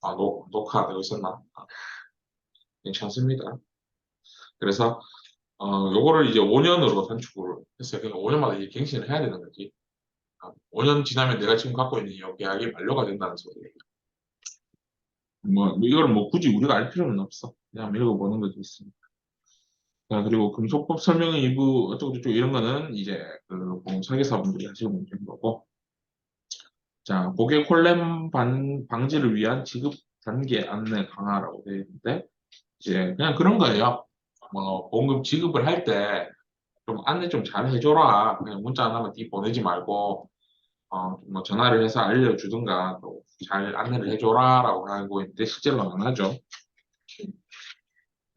녹화되고 있었나? 괜찮습니다. 그래서, 요거를 이제 5년으로 단축을 했어요. 그러니까 5년마다 이제 갱신을 해야 되는 거지. 5년 지나면 내가 지금 갖고 있는 이 계약이 만료가 된다는 소리예요. 이걸 굳이 우리가 알 필요는 없어. 그냥 읽어보는 거지 있습니다. 자, 그리고 금속법 설명의 일부 어쩌고저쩌고 이런 거는 이제 그 보험설계사분들이 하시는 문제인 거고. 자, 고객 혼란 방지를 위한 지급 단계 안내 강화라고 되어 있는데, 이제 그냥 그런 거예요. 보험금 지급을 할 때 좀 안내 좀 잘 해줘라. 그냥 문자 하나만 뒤 보내지 말고, 전화를 해서 알려주든가, 또 잘 안내를 해줘라라고 하고 있는데, 실제로 안 하죠.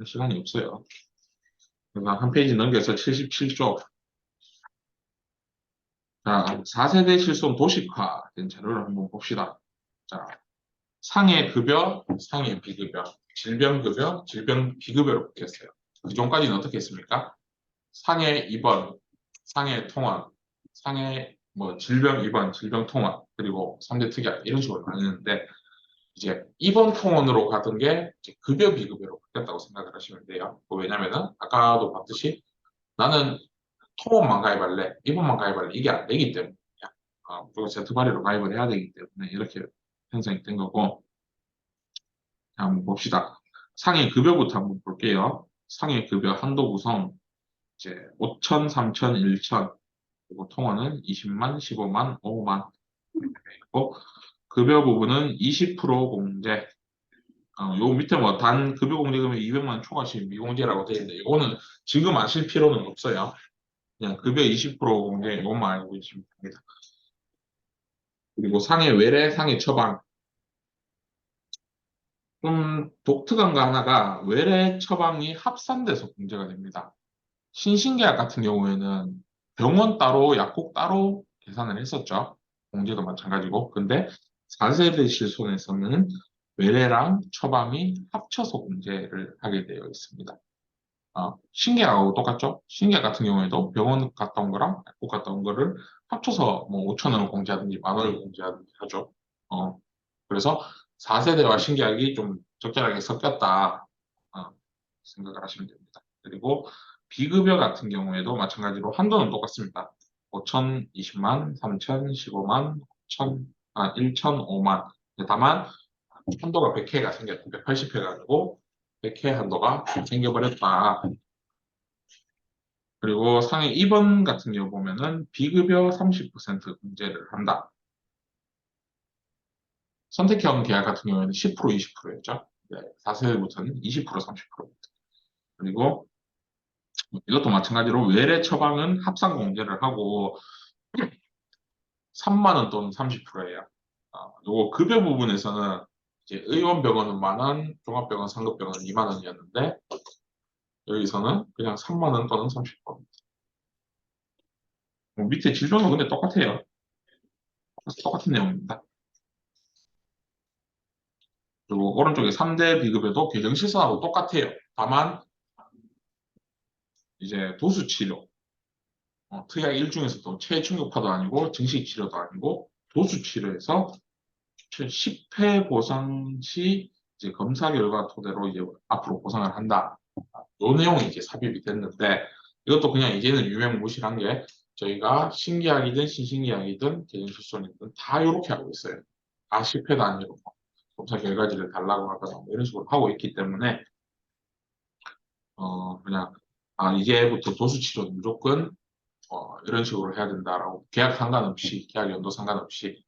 시간이 없어요. 그래서 한 페이지 넘겨서 77쪽. 자, 4세대 실손 도식화된 자료를 한번 봅시다. 자, 상해 급여, 상해 비급여, 질병 급여, 질병 비급여로 바뀌었어요. 그 전까지는 어떻게 했습니까? 상해 입원, 상해 통원, 상해 질병 입원, 질병 통원, 그리고 3대 특약 이런 식으로 나뉘는데 이제 입원 통원으로 가던 게 이제 급여 비급여로 바뀌었다고 생각을 하시면 돼요. 왜냐면은 아까도 봤듯이 나는 통원만 가입할래, 입원만 가입할래 이게 안 되기 때문에 그리고 세트바리로 가입을 해야 되기 때문에 이렇게 형성이 된 거고. 자, 한번 봅시다. 상해 급여부터 한번 볼게요. 상해 급여 한도 구성 이제 5천, 3천, 1천 그리고 통화는 20만, 15만, 5만 있고 급여 부분은 20% 공제. 요 밑에 단 급여 공제금액 200만 초과시 미공제라고 되어 있는데 이거는 지금 아실 필요는 없어요. 그냥 급여 20% 공제 이것만 알고 계시면 됩니다. 그리고 상해 외래, 상해 처방. 좀 독특한 거 하나가 외래 처방이 합산돼서 공제가 됩니다. 신신계약 같은 경우에는 병원 따로, 약국 따로 계산을 했었죠. 공제도 마찬가지고. 근데 4세대 실손에서는 외래랑 처방이 합쳐서 공제를 하게 되어 있습니다. 신계약하고 똑같죠? 신계약 같은 경우에도 병원 갔다 온 거랑 약국 갔다 온 거를 합쳐서 5천 원을 공제하든지 만 원을 공제하든지 하죠. 어, 그래서 4세대와 신계약이 좀 적절하게 섞였다. 어, 생각을 하시면 됩니다. 그리고 비급여 같은 경우에도 마찬가지로 한도는 똑같습니다. 5천, 20만, 3천, 15만, 1천, 5만. 다만 한도가 100회가 생겼다. 180회가 아니고 100회 한도가 생겨버렸다. 그리고 상해 2번 같은 경우 보면은 비급여 30% 공제를 한다. 선택형 계약 같은 경우에는 10% 20%였죠. 4세대부터는 20% 30%. 그리고 이것도 마찬가지로 외래 처방은 합산 공제를 하고 3만 원 또는 30%예요. 요거 급여 부분에서는 이제 의원병원은 만 원, 종합병원, 상급병원은 2만 원이었는데 여기서는 그냥 3만 원 또는 30%. 밑에 질병은 근데 똑같아요. 똑같은 내용입니다. 그리고 오른쪽에 3대 비급여도 개정실선하고 똑같아요. 다만 이제 도수치료, 특약 1중에서도 체충격파도 아니고 증식치료도 아니고 도수치료에서 10회 보상 시 이제 검사 결과 토대로 이제 앞으로 보상을 한다. 요 내용이 이제 삽입이 됐는데 이것도 그냥 이제는 유명무실한 게 저희가 신계약이든 신신계약이든 개인실손이든 다 이렇게 하고 있어요. 다 10회 단위로 검사 결과지를 달라고 하거나 이런 식으로 하고 있기 때문에 그냥 이제부터 도수치료는 무조건 이런 식으로 해야 된다라고 계약 상관없이 계약 연도 상관없이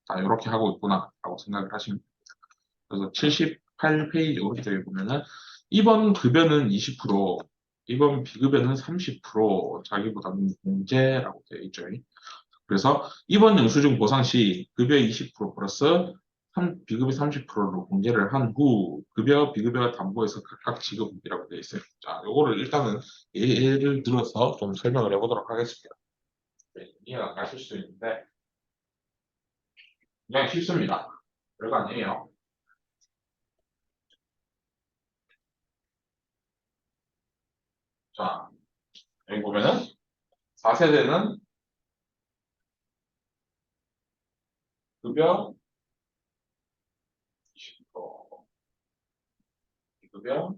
다 이렇게 하고 있구나라고 생각을 하시면 됩니다. 그래서 78페이지 오른쪽에 보면은 이번 급여는 20%, 이번 비급여는 30% 자기부담 공제라고 되어 있죠. 그래서 이번 영수증 보상 시 급여 20% 플러스 비급여 30%로 공제를 한 후 급여, 비급여가 담보해서 각각 지급이라고 되어 있어요. 자, 요거를 일단은 예를 들어서 좀 설명을 해보도록 하겠습니다. 네, 이해가 안 가실 수 있는데 그냥 쉽습니다. 별거 아니에요. 자, 여기 보면은 4세대는 급여 20%, 급여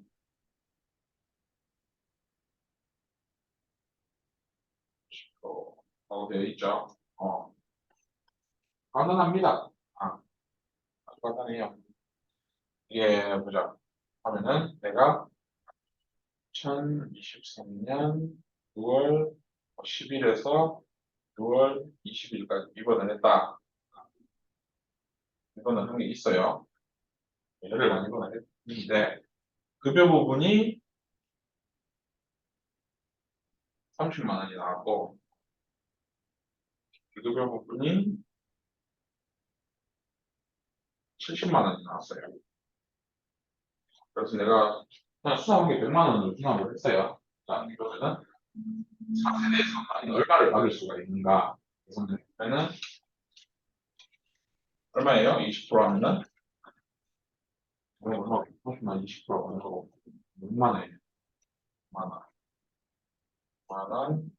라고 되어 있죠. 간단합니다. 아주 간단해요. 이게 보자. 하면은 내가 2023년 9월 10일에서 6월 20일까지 입원을 했다. 입원을 한 게 있어요. 열흘간 입원을 했는데 급여 부분이 30만 원이 나왔고 비급여 부분이 70만 원이 나왔어요. 그래서 내가 그냥 수납한 게 100만 원으로 수납을 했어요. 자, 이거는 4세대에서 얼마를 받을 수가 있는가? 그래서 얼마예요? 20% 하면은 얼마? 30만 20% 하고 6만 원이에요. 만 원. 만 원.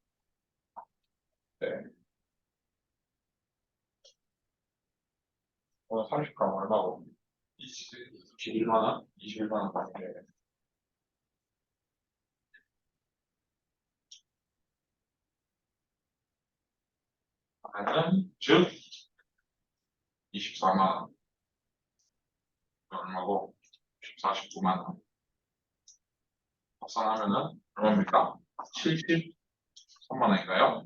네. 오늘 30g 얼마고? 21만 원? 21만 원 받게. 하면 즉 24만 원. 얼마고? 49만 원. 합산하면은 얼마입니까? 73만 원인가요?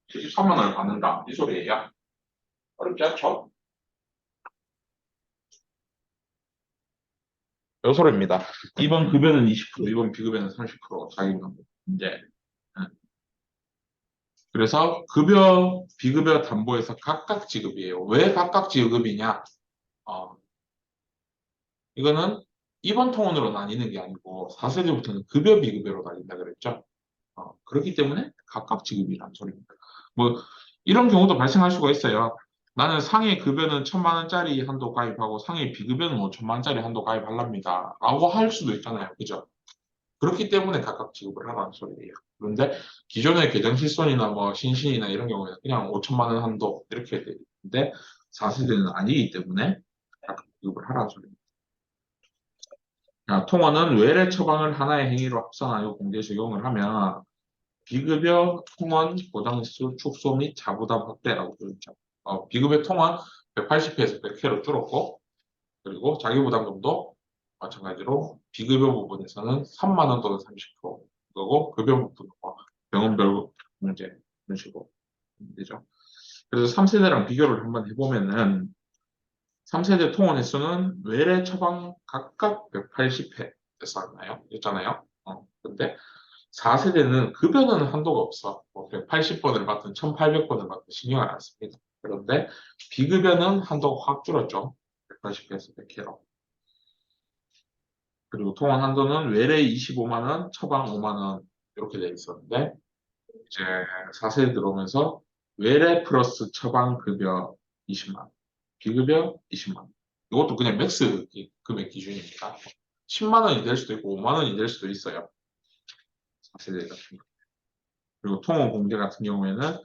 73만 원을 받는다. 이 소리예요. 어렵지 않죠? 요 소리입니다. 이번 급여는 20%, 이번 비급여는 30% 자기분 이제 그래서 급여, 비급여 담보에서 각각 지급이에요. 왜 각각 지급이냐? 이거는 이번 통원으로 나뉘는 게 아니고 4세대부터는 급여, 비급여로 나뉜다 그랬죠. 그렇기 때문에 각각 지급이라는 소리입니다. 뭐 이런 경우도 발생할 수가 있어요. 나는 상해 급여는 1,000만 원짜리 한도 가입하고 상해 비급여는 5천만 원짜리 한도 가입하랍니다. 라고 할 수도 있잖아요. 그죠? 그렇기 때문에 각각 지급을 하라는 소리예요. 그런데 기존의 계정 실손이나 뭐 신신이나 이런 경우에는 그냥 5천만 원 한도 이렇게 되는데 4세대는 아니기 때문에 각각 지급을 하라는 소리입니다. 통원은 외래 처방을 하나의 행위로 합산하여 공개 적용을 하면 비급여 통원 보장수 축소 및 자부담 확대라고 되어 있죠. 비급여 통원 180회에서 100회로 줄었고 그리고 자기부담금도 마찬가지로 비급여 부분에서는 3만 원 또는 30% 그거고 급여 부분은 병원별 문제 이런 식으로 되죠. 그래서 3세대랑 비교를 한번 해보면은 3세대 통원 횟수는 외래 처방 각각 180회 됐었나요? 있잖아요. 근데 4세대는 급여는 한도가 없어. 뭐 180번을 받든 1800번을 받든 신경을 안 씁니다. 그런데 비급여는 한도가 확 줄었죠. 180회에서 100회로. 그리고 통원 한도는 외래 25만 원, 처방 5만 원 이렇게 돼 있었는데 이제 4세대 들어오면서 외래 플러스 처방 급여 20만 원, 비급여 20만 원. 이것도 그냥 맥스 금액 기준입니다. 10만 원이 될 수도 있고 5만 원이 될 수도 있어요. 4세대 같은 경우. 그리고 통원 공제 같은 경우에는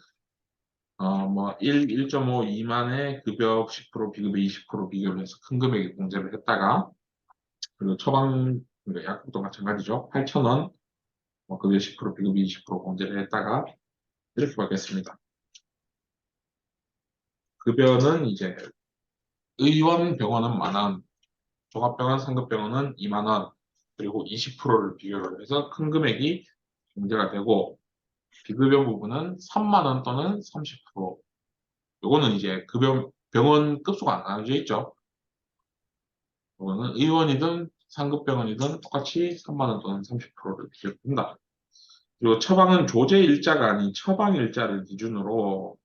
뭐 1.5, 2만에 급여 10%, 비급여 20% 비교를 해서 큰 금액의 공제를 했다가 그리고 처방 그러니까 약국도 마찬가지죠. 8,000원 뭐 급여 10%, 비급여 20% 공제를 했다가 이렇게 받겠습니다. 급여는 이제 의원 병원은 만 원, 종합병원, 상급병원은 2만 원, 그리고 20%를 비교를 해서 큰 금액이 공제가 되고 비급여 부분은 3만 원 또는 30%. 요거는 이제 급여 병원 급수가 안 나눠져 있죠. 요거는 의원이든 상급병원이든 똑같이 3만 원 또는 30%를 비교합니다. 그리고 처방은 조제 일자가 아닌 처방 일자를 기준으로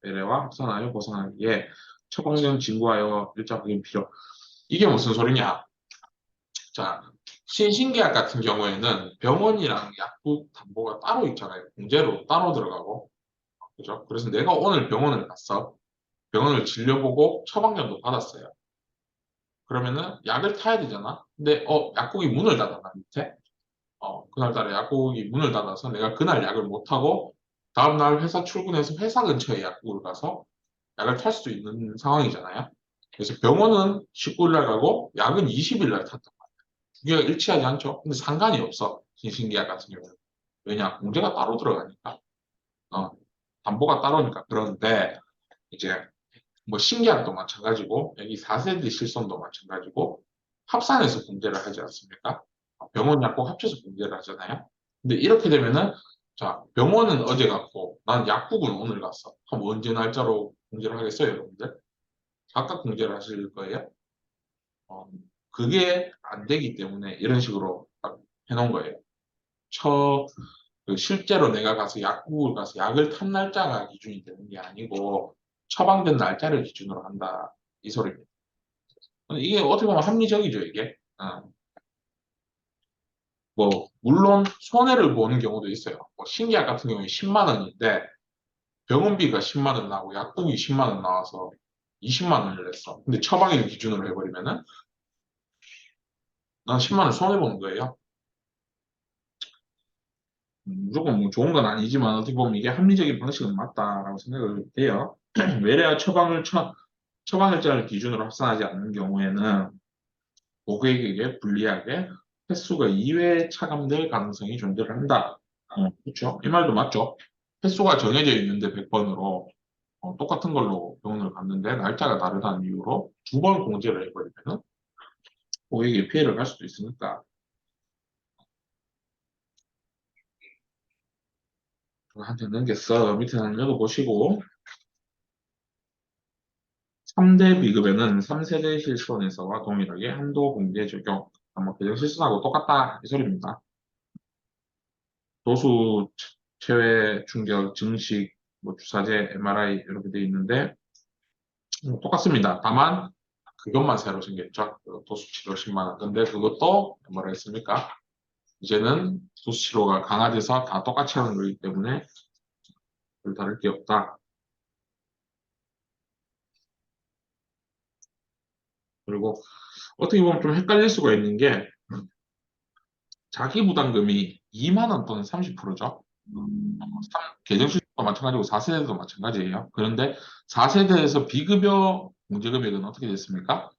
외래와 합산하여 보상하기에 처방전 진구하여 일자 확인 필요. 이게 무슨 소리냐? 자, 신신계약 같은 경우에는 병원이랑 약국 담보가 따로 있잖아요. 공제로 따로 들어가고. 그죠? 그래서 내가 오늘 병원을 갔어. 병원을 진료보고 처방전도 받았어요. 그러면은 약을 타야 되잖아. 근데 약국이 문을 닫았나 밑에? 그날따라 약국이 문을 닫아서 내가 그날 약을 못 타고 다음날 회사 출근해서 회사 근처에 약국을 가서 약을 탈 수도 있는 상황이잖아요. 그래서 병원은 19일 날 가고 약은 20일 날 탔단 말이야. 두 개가 일치하지 않죠? 근데 상관이 없어. 신신계약 같은 경우는. 왜냐? 공제가 따로 들어가니까. 어, 담보가 따로니까. 그런데 이제 뭐 신계약도 마찬가지고 여기 4세대 실손도 마찬가지고 합산해서 공제를 하지 않습니까? 병원 약국 합쳐서 공제를 하잖아요. 근데 이렇게 되면은 자 병원은 어제 갔고 난 약국은 오늘 갔어. 그럼 언제 날짜로 공제를 하겠어요, 여러분들? 각각 공제를 하실 거예요? 어, 그게 안 되기 때문에 이런 식으로 딱 해놓은 거예요. 처, 실제로 내가 가서 약국을 가서 약을 탄 날짜가 기준이 되는 게 아니고 처방된 날짜를 기준으로 한다. 이 소리입니다. 근데 이게 어떻게 보면 합리적이죠, 이게. 뭐, 물론 손해를 보는 경우도 있어요. 뭐 신계약 같은 경우에 10만 원인데 병원비가 10만 원 나오고 약국이 10만 원 나와서 20만 원을 냈어. 근데 처방일 기준으로 해버리면은 난 10만 원 손해보는 거예요. 무조건 뭐 좋은 건 아니지만 어떻게 보면 이게 합리적인 방식은 맞다라고 생각을 해요. 외래와 처방일자를 기준으로 합산하지 않는 경우에는 고객에게 불리하게 횟수가 2회 차감될 가능성이 존재를 한다. 그렇죠? 이 말도 맞죠? 횟수가 정해져 있는데 100번으로 똑같은 걸로 병원을 갔는데 날짜가 다르다는 이유로 두 번 공제를 해버리면 고객에게 피해를 갈 수도 있으니까 한테 넘겼어. 밑에 한번 읽어보시고 3대 비급에는 3세대 실손에서와 동일하게 한도 공제 적용. 뭐 개정 실손하고 똑같다 이 소리입니다. 도수, 체외, 충격, 증식, 뭐 주사제, MRI 이렇게 돼 있는데 똑같습니다. 다만 그것만 새로 생겼죠. 그 도수 치료 10만 원. 근데 그것도 뭐라 했습니까? 이제는 도수 치료가 강화돼서 다 똑같이 하는 거기 때문에 별 다를 게 없다. 그리고 어떻게 보면 좀 헷갈릴 수가 있는 게 자기 부담금이 2만 원 또는 30%죠. 계정수익도 마찬가지고 4세대도 마찬가지예요. 그런데 4세대에서 비급여 공제금액은 어떻게 됐습니까?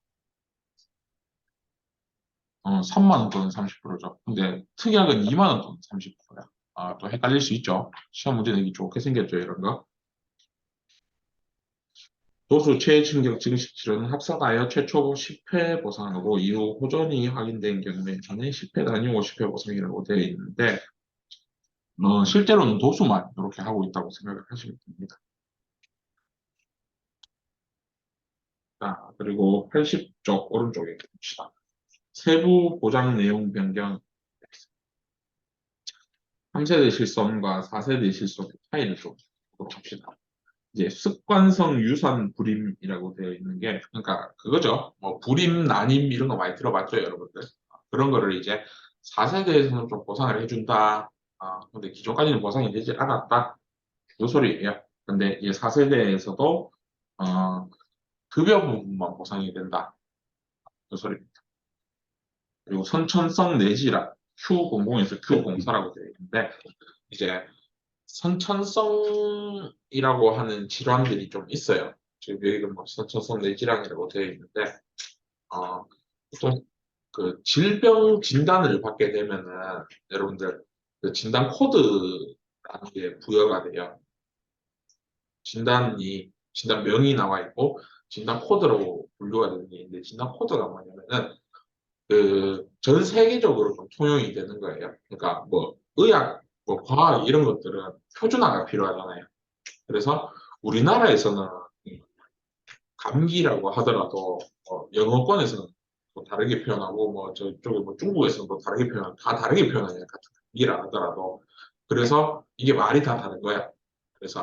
3만 원 또는 30%죠. 근데 특약은 2만 원 또는 30%야. 또 헷갈릴 수 있죠. 시험 문제 내기 좋게 생겼죠, 이런 거. 도수 최충격 증식 치료는 합사하여 최초 10회 보상하고 이후 호전이 확인된 경우에는 10회가 아니고 10회 보상이라고 되어 있는데 실제로는 도수만 이렇게 하고 있다고 생각을 하시면 됩니다. 자, 그리고 80쪽 오른쪽에 봅시다. 세부 보장 내용 변경 3세대 실손과 4세대 실손의 차이를 좀 보도록 합시다. 이제 습관성 유산 불임이라고 되어 있는 게 그러니까 그거죠. 뭐 불임, 난임 이런 거 많이 들어봤죠, 여러분들. 그런 거를 이제 4세대에서는 좀 보상을 해준다. 근데 기존까지는 보상이 되지 않았다. 그 소리예요. 근데 이제 4세대에서도 급여 부분만 보상이 된다. 그 소리입니다. 그리고 선천성 뇌질환 Q00에서 Q04라고 되어 있는데 이제 선천성이라고 하는 질환들이 좀 있어요. 지금 여기가 뭐 선천성 뇌질환이라고 되어 있는데 보통 그 질병 진단을 받게 되면은 여러분들 그 진단 코드라는 게 부여가 돼요. 진단명이 나와 있고 진단 코드로 분류가 되는 게 있는데 진단 코드가 뭐냐면은 그 전 세계적으로 좀 통용이 되는 거예요. 그러니까 뭐 의학, 뭐 과학 이런 것들은 표준화가 필요하잖아요. 그래서 우리나라에서는 감기라고 하더라도 영어권에서는 또 다르게 표현하고 뭐 저쪽에 뭐 중국에서는 또 다르게 표현하고 다 다르게 표현하냐 같은 감기라 하더라도 그래서 이게 말이 다 다른 거야. 그래서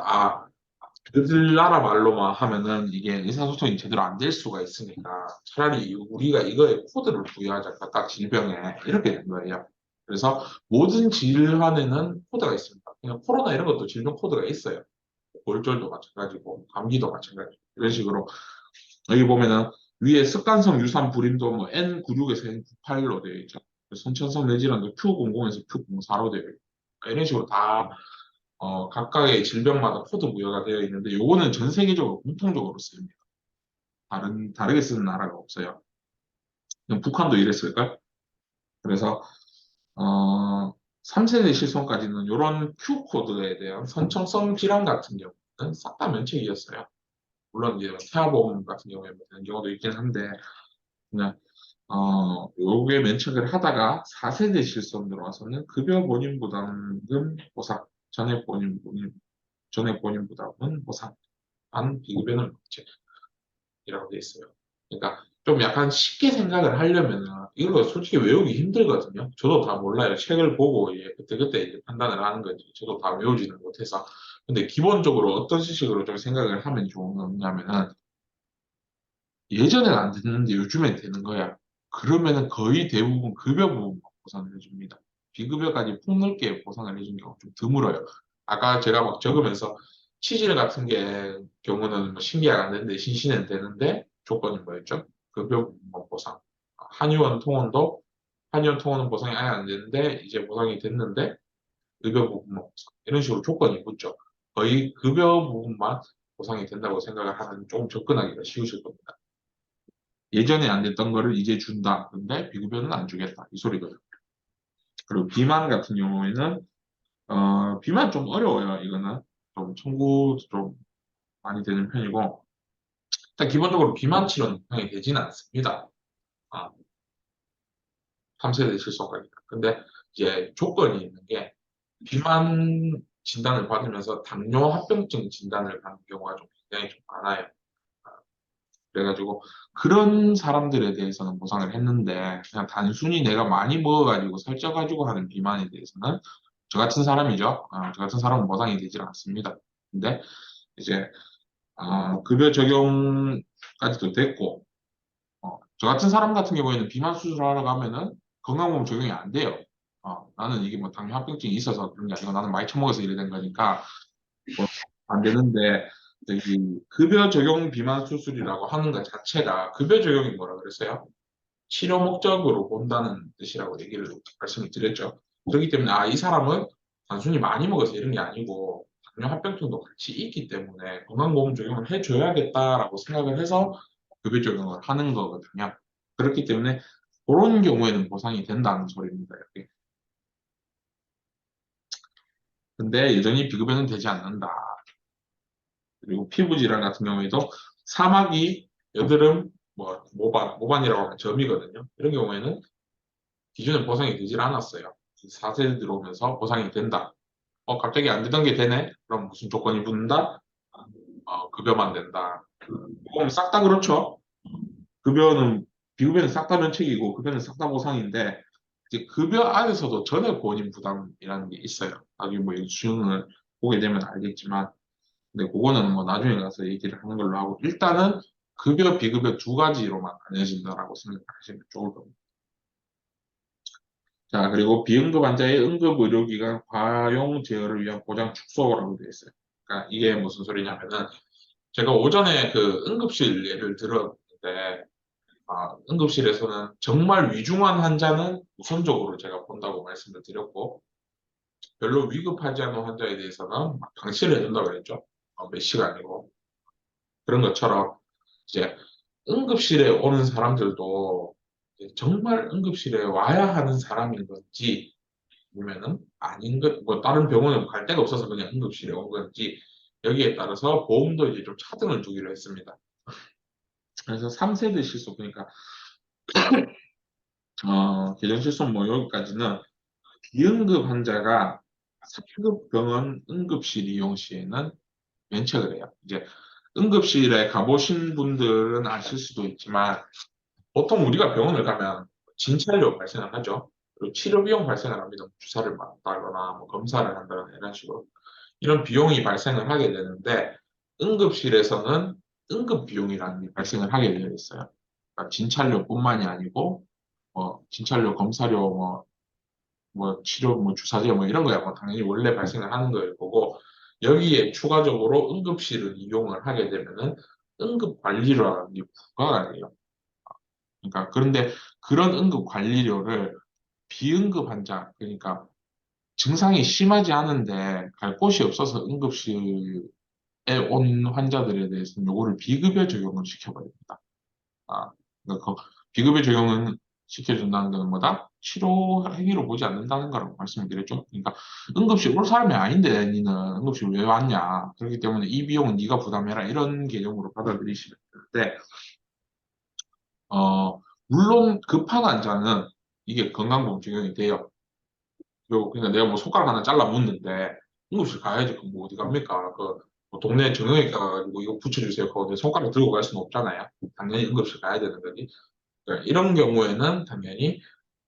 그들 나라 말로만 하면은 이게 의사소통이 제대로 안 될 수가 있으니까 차라리 우리가 이거에 코드를 부여하자 각각 질병에 이렇게 된 거예요. 그래서 모든 질환에는 코드가 있습니다. 그냥 코로나 이런 것도 질병 코드가 있어요. 골절도 마찬가지고 감기도 마찬가지고 이런 식으로 여기 보면은 위에 습관성 유산 불임도 뭐 N96에서 N98로 되어 있죠. 선천성 뇌질환도 Q00에서 Q04로 되어 있고 이런 식으로 다 각각의 질병마다 코드 부여가 되어 있는데 요거는 전 세계적으로 공통적으로 쓰입니다. 다르게 쓰는 나라가 없어요. 그냥 북한도 이랬을걸? 그래서, 3세대 실손까지는 이런 Q코드에 대한 선천성 질환 같은 경우는 싹 다 면책이었어요. 물론 이제 태아보험 같은 경우에 뭐 되는 경우도 있긴 한데, 그냥, 요게 면책을 하다가 4세대 실손 들어와서는 급여 본인 부담금 보상, 전액 본인 부담은 보상, 안 비급여는 면책이라고 돼 있어요. 그러니까 좀 약간 쉽게 생각을 하려면은 이거 솔직히 외우기 힘들거든요. 저도 다 몰라요. 책을 보고 이제 그때그때 이제 판단을 하는 거지. 저도 다 외우지는 못해서. 근데 기본적으로 어떤 식으로 좀 생각을 하면 좋은 거냐면은 예전엔 안 됐는데 요즘엔 되는 거야. 그러면은 거의 대부분 급여 부분 보상을 해줍니다. 비급여까지 폭넓게 보상을 해준 경우 좀 드물어요. 아까 제가 막 적으면서 치질 같은 게 경우는 뭐 신계약 안 되는데 신신은 되는데 조건이 뭐였죠? 급여 부분 보상. 한의원 통원은 보상이 아예 안 되는데 이제 보상이 됐는데 급여 부분만 보상. 이런 식으로 조건이 붙죠. 거의 급여 부분만 보상이 된다고 생각을 하면 조금 접근하기가 쉬우실 겁니다. 예전에 안 됐던 거를 이제 준다. 근데 비급여는 안 주겠다. 이 소리거든. 그리고 비만 같은 경우에는, 비만 좀 어려워요. 이거는 좀 청구도 좀 많이 되는 편이고, 일단 기본적으로 비만 치료는 보상이 되지는 않습니다. 아, 3세대 실손까지. 근데 이제 조건이 있는 게, 비만 진단을 받으면서 당뇨 합병증 진단을 받는 경우가 좀 굉장히 좀 많아요. 그래가지고 그런 사람들에 대해서는 보상을 했는데 그냥 단순히 내가 많이 먹어가지고 살쪄가지고 하는 비만에 대해서는 저 같은 사람이죠. 저 같은 사람은 보상이 되질 않습니다. 근데 이제 급여 적용까지도 됐고 저 같은 사람 같은 경우에는 비만 수술하러 가면은 건강보험 적용이 안 돼요. 나는 이게 뭐 당뇨 합병증이 있어서 그런 게 아니고 나는 많이 처먹어서 이래 된 거니까 뭐 안 되는데 저기 급여 적용 비만 수술이라고 하는 것 자체가 급여 적용이 뭐라 그랬어요? 치료 목적으로 본다는 뜻이라고 말씀을 드렸죠. 그렇기 때문에 이 사람은 단순히 많이 먹어서 이런 게 아니고 당뇨 합병증도 같이 있기 때문에 건강보험 적용을 해줘야겠다라고 생각을 해서 급여 적용을 하는 거거든요. 그렇기 때문에 그런 경우에는 보상이 된다는 소리입니다. 이렇게. 근데 여전히 비급여는 되지 않는다. 그리고 피부 질환 같은 경우에도 사마귀, 여드름, 뭐 모반이라고 하면 점이거든요. 이런 경우에는 기존에 보상이 되질 않았어요. 4세대 들어오면서 보상이 된다. 갑자기 안 되던 게 되네? 그럼 무슨 조건이 붙는다? 급여만 된다. 그럼 싹 다 그렇죠. 급여는, 비급여는 싹 다 면책이고, 급여는 싹 다 보상인데, 이제 급여 안에서도 전액 본인 부담이라는 게 있어요. 나중에 뭐 수능을 보게 되면 알겠지만, 근데 그거는 뭐 나중에 가서 얘기를 하는 걸로 하고, 일단은 급여, 비급여 두 가지로만 나뉘어진다라고 생각하시면 좋을 겁니다. 자, 그리고 비응급 환자의 응급의료기관 과용 제어를 위한 보장 축소라고 되어 있어요. 그러니까 이게 무슨 소리냐면은 제가 오전에 그 응급실 예를 들었는데 응급실에서는 정말 위중한 환자는 우선적으로 제가 본다고 말씀을 드렸고 별로 위급하지 않은 환자에 대해서는 막 방치를 해준다고 그랬죠. 몇 시간이고 그런 것처럼 이제 응급실에 오는 사람들도 이제 정말 응급실에 와야 하는 사람인 건지 아니면은 아닌 것, 뭐 다른 병원에 갈 데가 없어서 그냥 응급실에 온 건지 여기에 따라서 보험도 이제 좀 차등을 두기로 했습니다. 그래서 3세대 실손 그러니까 계정 실손 뭐 여기까지는 비응급 환자가 3급 병원 응급실 이용 시에는 면책을 해요. 이제 응급실에 가보신 분들은 아실 수도 있지만 보통 우리가 병원을 가면 진찰료 발생을 하죠. 그리고 치료 비용 발생을 합니다. 주사를 맞다거나 뭐 검사를 한다거나 이런 식으로. 이런 비용이 발생을 하게 되는데 응급실에서는 응급 비용이라는 게 발생을 하게 되어 있어요. 그러니까 진찰료뿐만이 아니고 뭐 진찰료, 검사료, 뭐 치료, 뭐 주사제 뭐 이런 거야 뭐 당연히 원래 발생을 하는 거일 거고 여기에 추가적으로 응급실을 이용을 하게 되면은 응급 관리료라는 게 부과가 돼요. 그러니까 그런데 그런 응급 관리료를 비응급 환자 그러니까 증상이 심하지 않은데 갈 곳이 없어서 응급실 온 환자들에 대해서는 요거를 비급여 적용을 시켜버립니다. 아, 그러니까 그 비급여 적용은 시켜준다는 건 뭐다? 치료 행위로 보지 않는다는 거라고 말씀을 드렸죠. 그러니까 응급실 올 사람이 아닌데 니는 응급실 왜 왔냐? 그렇기 때문에 이 비용은 네가 부담해라 이런 개념으로 받아들이시면 되는데 물론 급한 환자는 이게 건강보험 적용이 돼요. 그리고 그냥 내가 뭐 손가락 하나 잘라 묻는데 응급실 가야지 그 뭐 어디 갑니까? 뭐 동네 정형외과 가가지고 이거 붙여주세요. 그거 내 손가락 들고 갈 수는 없잖아요. 당연히 응급실 가야 되는 거지. 그러니까 이런 경우에는 당연히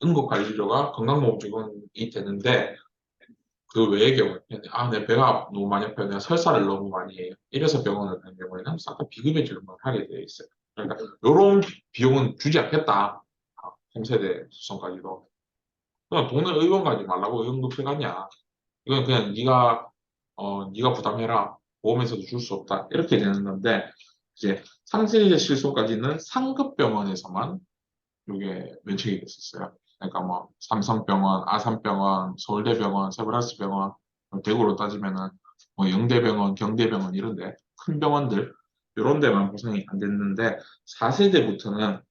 응급관리료가 건강보험 적용이 되는데 그 외의 경우에 내 배가 너무 많이 아파요. 내가 설사를 너무 많이 해요. 이래서 병원을 가는 경우에는 싹 다 비급여 적용을 하게 되어 있어요. 그러니까 이런 비용은 주지 않겠다. 3세대 수송까지도. 그냥 동네 의원 가지 말라고 응급실 가냐. 이건 그냥 네가 부담해라. 보험에서도 줄 수 없다. 이렇게 되는 건데 이제 3세대 실손까지는 상급 병원에서만 이게 면책이 됐었어요. 그러니까 뭐 삼성병원, 아산병원, 서울대병원, 세브란스병원, 대구로 따지면은 뭐 영대병원, 경대병원 이런데 큰 병원들 이런 데만 보상이 안 됐는데 4세대부터는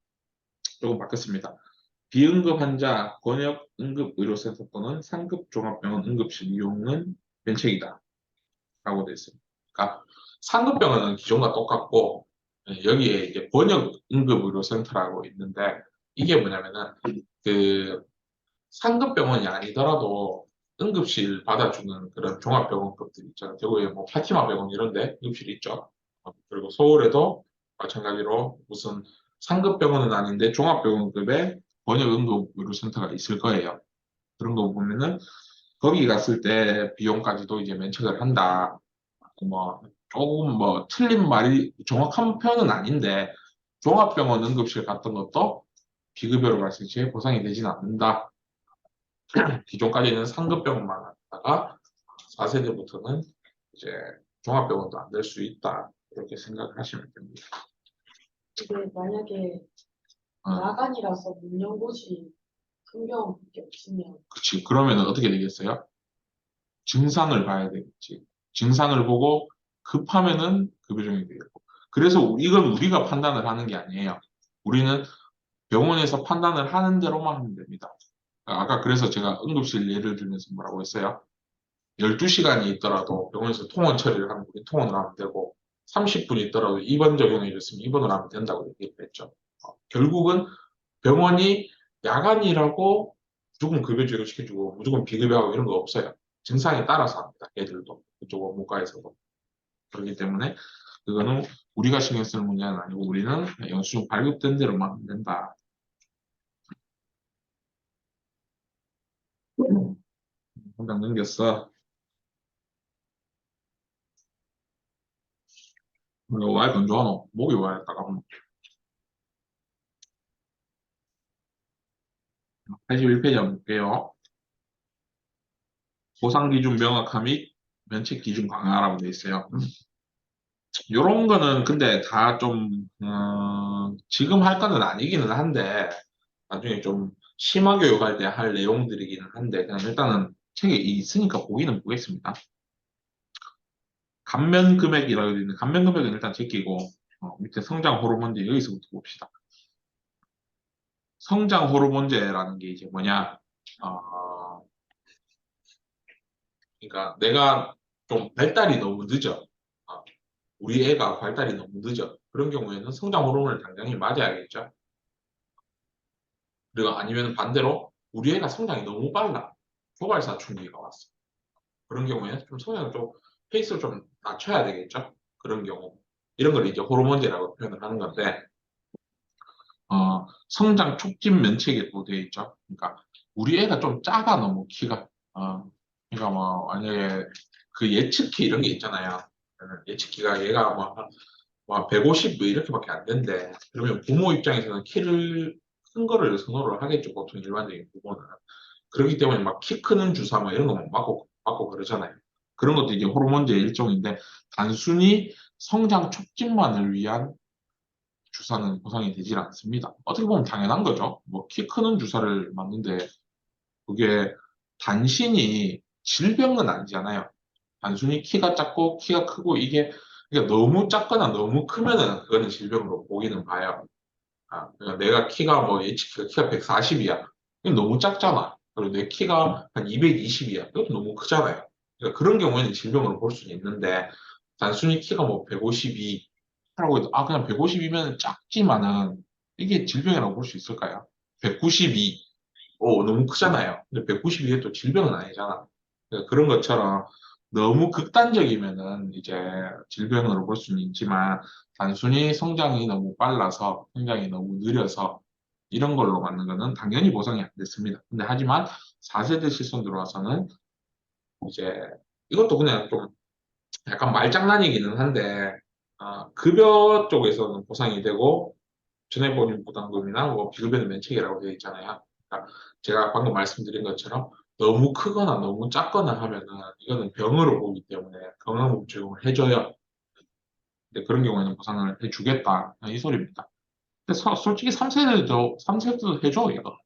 조금 바뀌었습니다. 비응급 환자 권역 응급의료센터 또는 상급 종합병원 응급실 이용은 면책이다 라고 되어 있습니다. 그러니까 상급 병원은 기존과 똑같고 여기에 이제 권역 응급의료센터라고 있는데 이게 뭐냐면은 그 상급 병원이 아니더라도 응급실 받아주는 그런 종합병원급들 있잖아요. 대구에 뭐 파티마 병원 이런데 응급실 있죠. 그리고 서울에도 마찬가지로 무슨 상급 병원은 아닌데 종합병원급의 번역 응급의료센터가 있을 거예요. 그런 거 보면은 거기 갔을 때 비용까지도 이제 면책을 한다. 뭐 조금 뭐 틀린 말이 정확한 표현은 아닌데 종합병원 응급실 갔던 것도 비급여로 갔을 때 보상이 되지는 않는다. 기존까지는 상급병원만 하다가 4세대부터는 이제 종합병원도 안 될 수 있다. 이렇게 생각하시면 됩니다. 이게 만약에 어, 야간이라서 문 연 곳이 큰 병원밖에 없으면 그치. 그러면 어떻게 되겠어요? 증상을 봐야 되겠지. 증상을 보고 급하면은 급여정이 되겠고. 그래서 이건 우리가 판단을 하는 게 아니에요. 우리는 병원에서 판단을 하는 대로만 하면 됩니다. 아까 그래서 제가 응급실 예를 들면서 뭐라고 했어요? 12시간이 있더라도 병원에서 통원 처리를 하면 우리 통원을 하면 되고 30분이 있더라도 입원 적용해 줬으면 입원을 하면 된다고 얘기를 했죠. 결국은 병원이 야간이라고 무조건 급여 적용시켜주고 무조건 비급여하고 이런 거 없어요. 증상에 따라서 합니다. 애들도 그쪽 원무과에서도. 그렇기 때문에 그거는 우리가 신경 쓸 문제는 아니고 우리는 영수증 발급된 대로만 하면 된다. 한 장 넘겼어. 이거 왜 건조하노? 목이 왜 따가운 81페이지 한번 볼게요. 보상 기준 명확화 및 면책 기준 강화라고 돼 있어요. 요런 거는 근데 다 좀, 지금 할 거는 아니기는 한데, 나중에 좀 심화 교육할 때 할 내용들이기는 한데, 그냥 일단은 책에 있으니까 보기는 보겠습니다. 감면 금액이라고 되어 있는 감면 금액은 일단 제끼고, 밑에 성장 호르몬제 여기서부터 봅시다. 성장 호르몬제라는 게 이제 뭐냐, 어, 그러니까 내가 좀 발달이 너무 늦어. 어, 우리 애가 발달이 너무 늦어. 그런 경우에는 성장 호르몬을 당장히 맞아야겠죠. 그리고 아니면 반대로 우리 애가 성장이 너무 빨라. 초발사춘기가 왔어. 그런 경우에는 좀 성장을 좀 페이스를 좀 낮춰야 되겠죠. 그런 경우. 이런 걸 이제 호르몬제라고 표현을 하는 건데, 성장 촉진 면책이라고 되어 있죠. 그러니까 우리 애가 좀 작아 너무 키가. 그러니까 뭐 만약에 그 예측키 이런 게 있잖아요. 예측키가 얘가 뭐 150 뭐 이렇게밖에 안 된대. 그러면 부모 입장에서는 키를 큰 거를 선호를 하겠죠. 보통 일반적인 부모는. 그렇기 때문에 막 키 크는 주사 뭐 이런 거 막 맞고 그러잖아요. 그런 것도 이제 호르몬제의 일종인데 단순히 성장 촉진만을 위한 주사는 보상이 되질 않습니다. 어떻게 보면 당연한 거죠. 뭐 키 크는 주사를 맞는데 그게 단신이 질병은 아니잖아요. 단순히 키가 작고 키가 크고 이게 그러니까 너무 작거나 너무 크면은 그거는 질병으로 보기는 봐요. 그러니까 내가 키가 뭐 예측 키가 140이야. 이건 너무 작잖아. 그리고 내 키가 한 220이야. 이것도 너무 크잖아요. 그러니까 그런 경우에는 질병으로 볼 수는 있는데 단순히 키가 뭐 152라고 해도 그냥 150이면 작지만은 이게 질병이라고 볼 수 있을까요? 192. 너무 크잖아요. 근데 192에 또 질병은 아니잖아. 그러니까 그런 것처럼 너무 극단적이면은 이제 질병으로 볼 수는 있지만 단순히 성장이 너무 빨라서, 성장이 너무 느려서 이런 걸로 맞는 거는 당연히 보상이 안 됐습니다. 근데 하지만 4세대 실손 들어와서는 이제 이것도 그냥 좀 약간 말장난이기는 한데 급여 쪽에서는 보상이 되고 전액본인 부담금이나 뭐 비급여는 면책이라고 되어 있잖아요. 그러니까 제가 방금 말씀드린 것처럼 너무 크거나 너무 작거나 하면은 이거는 병으로 보기 때문에 건강보험 적용을 해줘요. 근데 그런 경우에는 보상을 해주겠다 이 소리입니다. 근데 솔직히 3세대도 해줘 이거.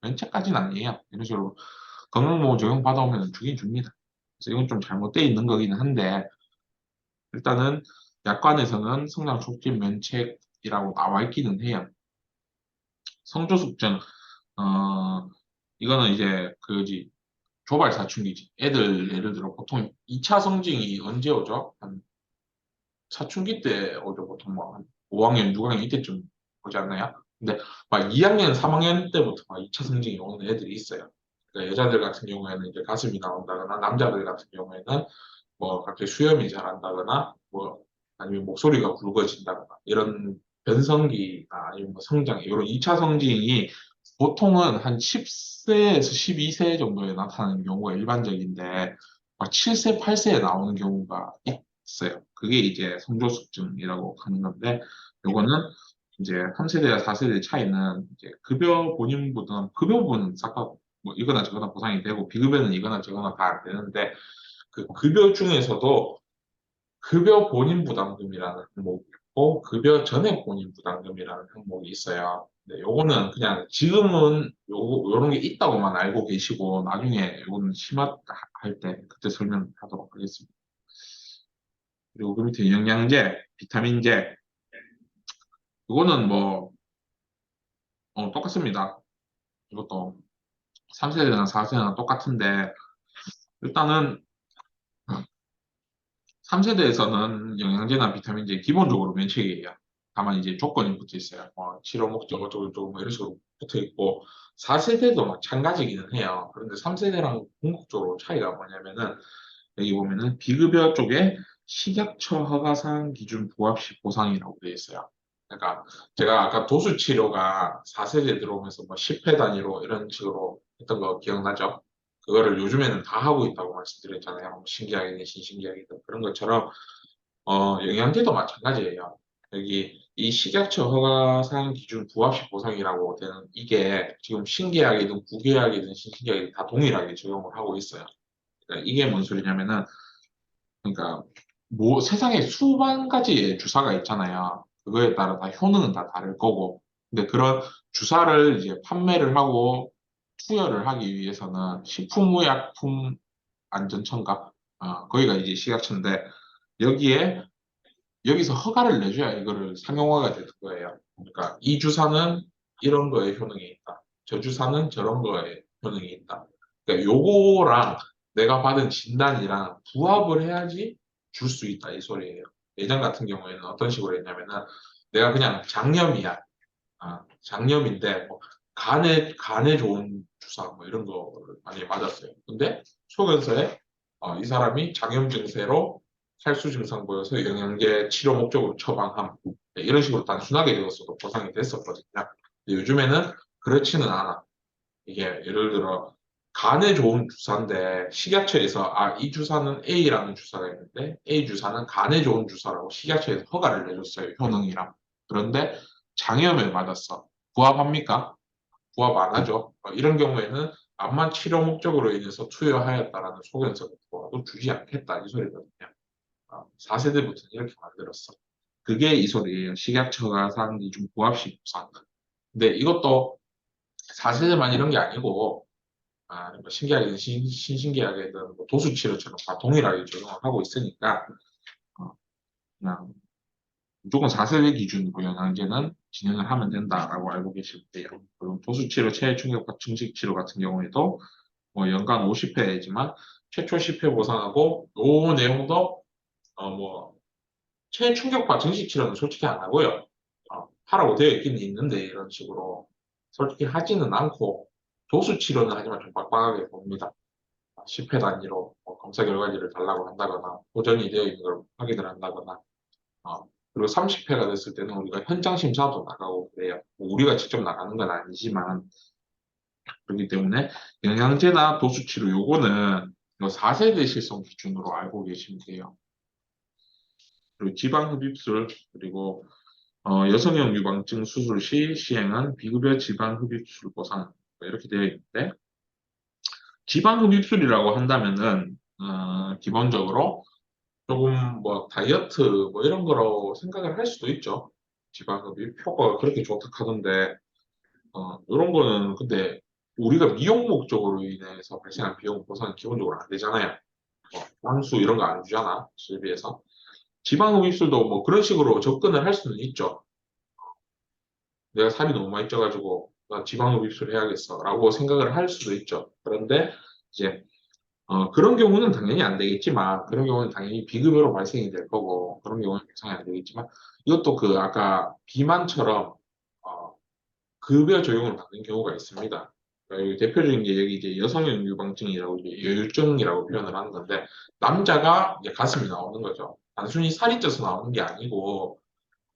면책까지는 아니에요. 이런 식으로 건강보험 적용 받아오면 주긴 줍니다. 그래서 이건 좀 잘못되어 있는 거기는 한데 일단은 약관에서는 성장 촉진 면책이라고 나와 있기는 해요. 성조숙증 이거는 이제 그지 조발 사춘기지. 애들 예를 들어 보통 2차 성징이 언제 오죠? 한 사춘기 때 오죠. 보통 뭐한 5학년, 6학년 이때쯤 오지 않나요? 근데 막 2학년, 3학년 때부터 막 2차 성징이 오는 애들이 있어요. 그러니까 여자들 같은 경우에는 이제 가슴이 나온다거나 남자들 같은 경우에는 뭐 갑자기 수염이 자란다거나 뭐 아니면 목소리가 굵어진다거나 이런 변성기나 아니면 뭐 성장 이런 2차 성징이 보통은 한 10세에서 12세 정도에 나타나는 경우가 일반적인데 막 7세, 8세에 나오는 경우가 있어요. 그게 이제 성조숙증이라고 하는 건데 요거는 이제 3세대와 4세대 차이는 이제 급여 본인보다는 급여 부분은 싹 뭐 이거나 저거나 보상이 되고 비급여는 이거나 저거나 다 안 되는데 그 급여 중에서도 급여 본인 부담금이라는 항목이 있고 급여 전액 본인 부담금이라는 항목이 있어요. 네, 요거는 그냥 지금은 요런 게 있다고만 알고 계시고 나중에 요거는 심화할 때 그때 설명하도록 하겠습니다. 그리고 그 밑에 영양제, 비타민제 이거는 뭐 똑같습니다. 이것도 3세대나 4세대나 똑같은데 일단은 3세대에서는 영양제나 비타민제 기본적으로 면책이에요. 다만 이제 조건이 붙어 있어요. 치료 목적 어쩌고저쩌고 뭐 이런 식으로 붙어 있고 4세대도 마찬가지기는 해요. 그런데 3세대랑 궁극적으로 차이가 뭐냐면은 여기 보면은 비급여 쪽에 식약처 허가사항 기준 부합 시 보상이라고 되어 있어요. 그러니까 제가 아까 도수 치료가 4세대 들어오면서 뭐 10회 단위로 이런 식으로 했던 거 기억나죠? 그거를 요즘에는 다 하고 있다고 말씀드렸잖아요. 뭐 신기하게 신신기하게도 그런 것처럼 영양제도 마찬가지예요. 여기 이 식약처 허가사항 기준 부합식 보상이라고 되는 이게 지금 신계약이든 구계약이든 신신계약이든 다 동일하게 적용을 하고 있어요. 그러니까 이게 뭔 소리냐면은 그러니까 뭐 세상에 수만 가지의 주사가 있잖아요. 그거에 따라 다 효능은 다 다를 거고. 근데 그런 주사를 이제 판매를 하고 투여를 하기 위해서는 식품의약품 안전처인가? 거기가 이제 식약처인데 여기에 여기서 허가를 내줘야 이거를 상용화가 되는 거예요. 그러니까 이 주사는 이런 거에 효능이 있다. 저 주사는 저런 거에 효능이 있다. 그러니까 요거랑 내가 받은 진단이랑 부합을 해야지 줄 수 있다 이 소리예요. 예전 같은 경우에는 어떤 식으로 했냐면은 내가 그냥 장염이야. 장염인데 뭐 간에 좋은 주사 뭐 이런 거를 많이 맞았어요. 근데 소견서에 이 사람이 장염 증세로 탈수 증상 보여서 영양제 치료 목적으로 처방함 네, 이런 식으로 단순하게 되었어도 보상이 됐었거든요. 근데 요즘에는 그렇지는 않아. 이게 예를 들어 간에 좋은 주사인데 식약처에서 이 주사는 A라는 주사가 있는데 A 주사는 간에 좋은 주사라고 식약처에서 허가를 내줬어요. 효능이랑. 그런데 장염을 맞았어. 부합합니까? 부합 안 하죠. 이런 경우에는 암만 치료 목적으로 인해서 투여하였다라는 소견서가 또 주지 않겠다 이 소리거든요. 4세대부터는 이렇게 만들었어. 그게 이 소리예요. 식약처가 산 기준 부합식 보상. 근데 이것도 4세대만 이런 게 아니고 뭐 신기하게든 신신기하게든 뭐 도수치료처럼 다 동일하게 적용을 하고 있으니까 어, 그냥 무조건 4세대 기준으로 영양제는 진행을 하면 된다라고 알고 계시면 돼요. 그리고 도수치료, 체해충격파 증식치료 같은 경우에도 뭐 연간 50회지만 최초 10회 보상하고 요 내용도 뭐 체해충격파 증식치료는 솔직히 안 하고요. 하라고 되어 있기는 있는데 이런 식으로 솔직히 하지는 않고 도수치료는 하지만 좀 빡빡하게 봅니다. 10회 단위로 뭐 검사 결과지를 달라고 한다거나 보전이 되어 있는 걸 확인을 한다거나 그리고 30회가 됐을 때는 우리가 현장 심사도 나가고 그래요. 뭐 우리가 직접 나가는 건 아니지만 그렇기 때문에 영양제나 도수치료 요거는 4세대 실성 기준으로 알고 계시면 돼요. 그리고 지방흡입술 그리고 여성형 유방증 수술 시 시행한 비급여 지방흡입술 보상 뭐 이렇게 되어 있는데 지방흡입술이라고 한다면은 기본적으로 조금 뭐 다이어트 뭐 이런 거로 생각을 할 수도 있죠. 지방흡입 효과가 그렇게 좋다 하던데 이런 거는 근데 우리가 미용 목적으로 인해서 발생한 비용 보상은 기본적으로 안 되잖아요. 향수 이런 거 안 주잖아, 실비에서. 지방흡입술도 뭐 그런 식으로 접근을 할 수는 있죠. 내가 살이 너무 많이 쪄가지고 나 지방흡입술 해야겠어라고 생각을 할 수도 있죠. 그런데 이제 그런 경우는 당연히 안 되겠지만 그런 경우는 당연히 비급여로 발생이 될 거고 그런 경우는 발생이 안 되겠지만 이것도 그 아까 비만처럼 어, 급여 적용을 받는 경우가 있습니다. 그러니까 이 대표적인 게 여기 이제 여성형 유방증이라고 이제 여유증이라고 표현을 하는 건데 남자가 이제 가슴이 나오는 거죠. 단순히 살이 쪄서 나오는 게 아니고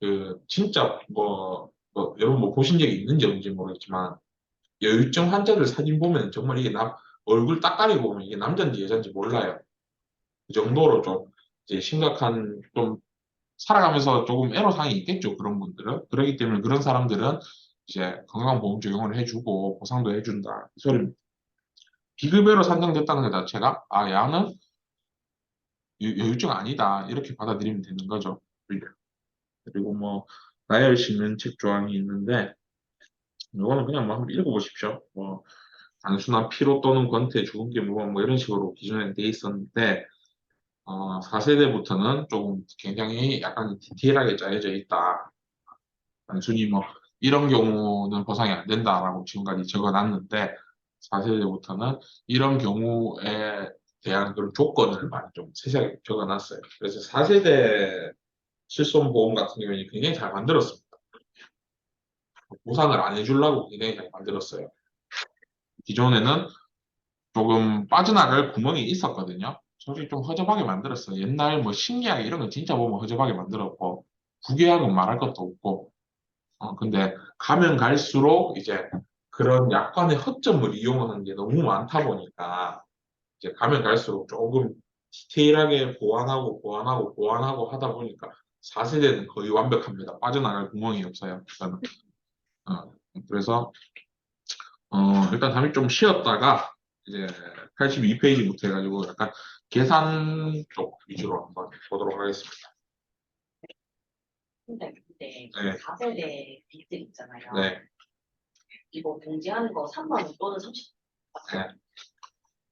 그 진짜 여러분 뭐 보신 적이 있는지 없는지 모르겠지만 여유증 환자들 사진 보면 정말 이게 얼굴 딱 가리고 보면 이게 남자인지 여자인지 몰라요. 그 정도로 좀 이제 심각한 좀 살아가면서 조금 애로사항이 있겠죠. 그런 분들은. 그렇기 때문에 그런 사람들은 이제 건강보험 적용을 해주고 보상도 해준다. 이 소리 비급여로 산정됐다는 것 자체가 야는 여유증 아니다. 이렇게 받아들이면 되는 거죠. 그리고 뭐 나열시 면책 조항이 있는데 이거는 그냥 뭐 한번 읽어보십시오. 뭐 단순한 피로 또는 권태, 주근깨, 무방 뭐 이런 식으로 기존에 돼 있었는데 4세대부터는 조금 굉장히 약간 디테일하게 짜여져 있다. 단순히 뭐 이런 경우는 보상이 안 된다라고 지금까지 적어놨는데 4세대부터는 이런 경우에 대한 그런 조건을 많이 좀 세세하게 적어놨어요. 그래서 4세대 실손보험 같은 경우에는 굉장히 잘 만들었습니다. 보상을 안 해주려고 굉장히 잘 만들었어요. 기존에는 조금 빠져나갈 구멍이 있었거든요. 솔직히 좀 허접하게 만들었어요. 옛날 뭐 신기하게 이런 거 진짜 보면 허접하게 만들었고 부계약은 말할 것도 없고 근데 가면 갈수록 이제 그런 약관의 허점을 이용하는 게 너무 많다 보니까 이제 가면 갈수록 조금 디테일하게 보완하고 하다 보니까 4세대는 거의 완벽합니다. 빠져나갈 구멍이 없어요. 저는. 그래서 일단 잠시 좀 쉬었다가 이제 82페이지부터 해가지고 약간 계산 쪽 위주로 한번 보도록 하겠습니다. 근데 네. 4세대 빚들 있잖아요. 네. 이거 공제하는 거 3만 원 또는 30만 원. 네.